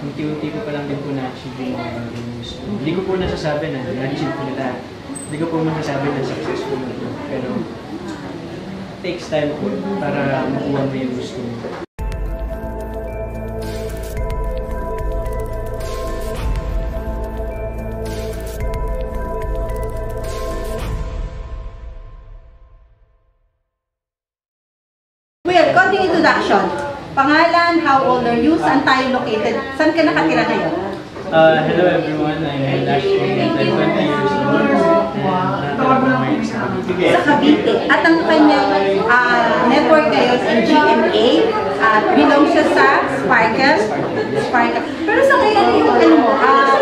unti-unti ko pa lang din po na-achieve yung mga gusto. Hindi ko po nasasabi na na-achieve ko nila. Hindi ko po masasabi na successful na ito. Pero takes time po para makuha mo yung gusto mo. Well, konting introduction. Pangalan, how old are you, saan tayo located, saan ka nakatira ngayon? Hello everyone, I'm Ashley and I'm 20 years old. Sa Cavite. At ang kanyang network ngayon ay GMA at belong siya sa Sparkle. Pero sa ngayon yung ano mo,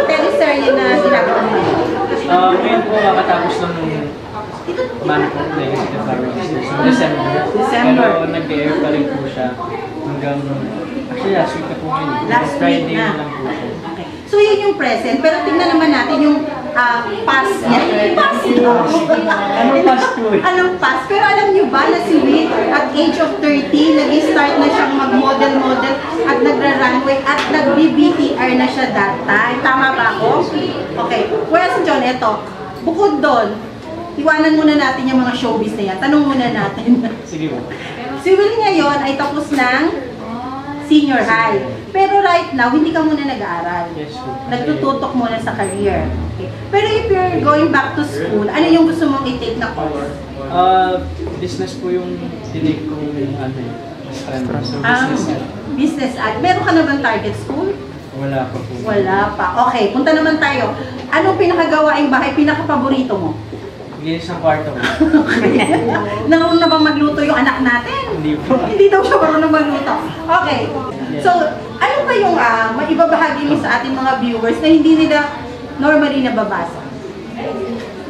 teleserye na ginagawa mo? Ngayon po kakatapos lang nung man po na yung Sinafaro Business. December. Pero nag-air pa rin po siya hanggang, actually last week na po yun. Last week na. Lang po siya. Okay. So yun yung present, pero tingnan naman natin yung past niya. Past niya. Anong past po eh? Anong past? Pero alam niyo ba na si Will at age of 30, nag-start na siyang mag-model at nagra-runway at nag-BBTR na siya that time. Tama ba ako? Okay. Question, eto. Bukod doon, iwanan muna natin yung mga showbiz na yan. Tanong muna natin. Sige po. Si Will ngayon ay tapos ng senior high. Pero right now, hindi ka muna nag-aaral. Yes po. Nagtututok muna sa career. Okay. Pero if you're going back to school, ano yung gusto mong i-take na course? Business po yung tinake kong business. Business ad. Meron ka na bang target school? Wala pa po. Wala pa. Okay, punta naman tayo. Anong pinakagawaing bahay, pinaka-paborito mo? Linis ng kwarto ko. Naroon na bang magluto yung anak natin? Hindi po. Hindi daw siya marunong magluto. Okay. So, ano ba yung maibabahagi mo sa ating mga viewers na hindi nila normally nababasa?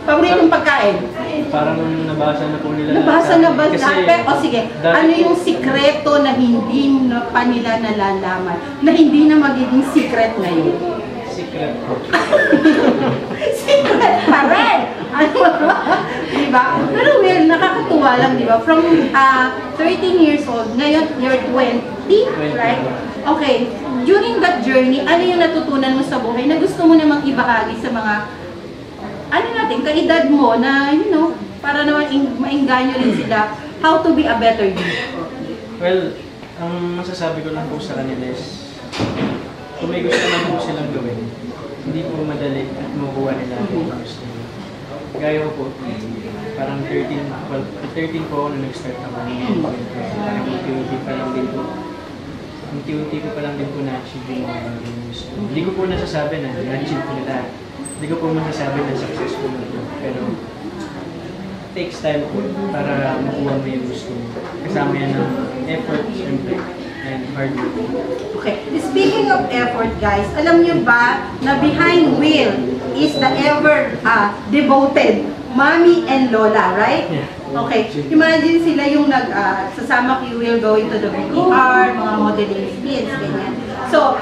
Paboritong pagkain? Parang nabasa na po nila. Nabasa na ba? Kasi, O sige, ano yung sikreto na hindi na pa nila nalalaman? Na hindi na magiging secret na yun? Secret po. Secret pa rin! Ano ba? Diba? Pero well, nakakatuwa lang, diba? From 13 years old, ngayon you're 20, right? Okay. During that journey, ano yung natutunan mo sa buhay na gusto mo namang ibahagi sa mga ano natin, kaedad mo na, you know, para naman maingganyo rin sila how to be a better you? Well, ang masasabi ko lang po sa kanila is kung may gusto lang po silang gawin, hindi po madali at makuha nila ang gusto nila. Gaya ko po, parang 13 po ako nung nag-start ako. Parang unti-unti pa lang din po. Unti-unti ko pa lang din po na-achieve yung mga gusto. Hindi ko po nasasabi na na-achieve ko nila. Hindi ko po masasabi na successful na ito. Pero takes time po para makuha mo yung gusto mo. Kasama yan ng effort, siyempre, and hard work. Okay. Speaking of effort, guys, alam niyo ba na behind Will is the ever devoted mommy and lola, right? Yeah. Okay. Imagine sila yung sasama kay Will going to the BTR, mga modeling skills, ganyan. So,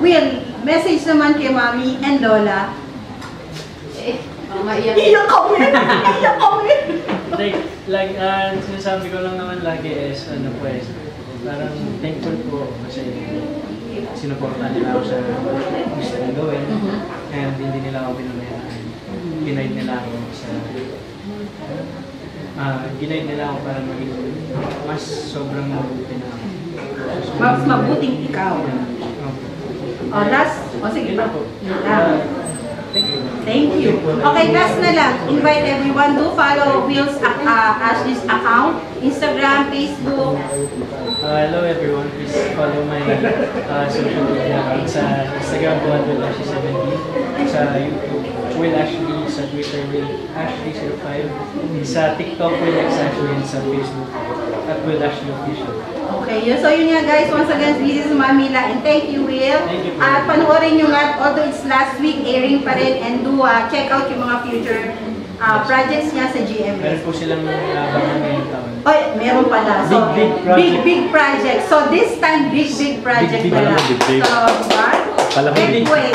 Will, message naman kay mommy and lola. Iyak kami! Iyak kami! Like, sinasabi ko lang naman lagi is, parang thankful po kasi sinuportahan nila ako sa gusto kong gawin and hindi nila ako pinabayaan. Ginaid nila ako ginaid nila ako para maging mas sobrang mabuti na ako. Mas mabuting ikaw. Sige pa. Thank you. Okay, last na lang. Invite everyone to follow Will's Ashley's account, Instagram, Facebook. Hello everyone, please follow my social media account sa Instagram po at Will Ashley 17, sa YouTube Will Ashley, sa Twitter Will Ashley05, sa TikTok Will X Ashley, and sa Facebook at Will Ashley Official. Okay, so yun nga guys, once again, this is Mamila and thank you Will. Thank you. At panoorin nyo nga, although it's last week, airing pa rin, and do check out yung mga future projects niya sa GMA. Meron po silang abangan ngayong taon. Oy, meron pala. So, big project. So this time, big project pala. So, big wait.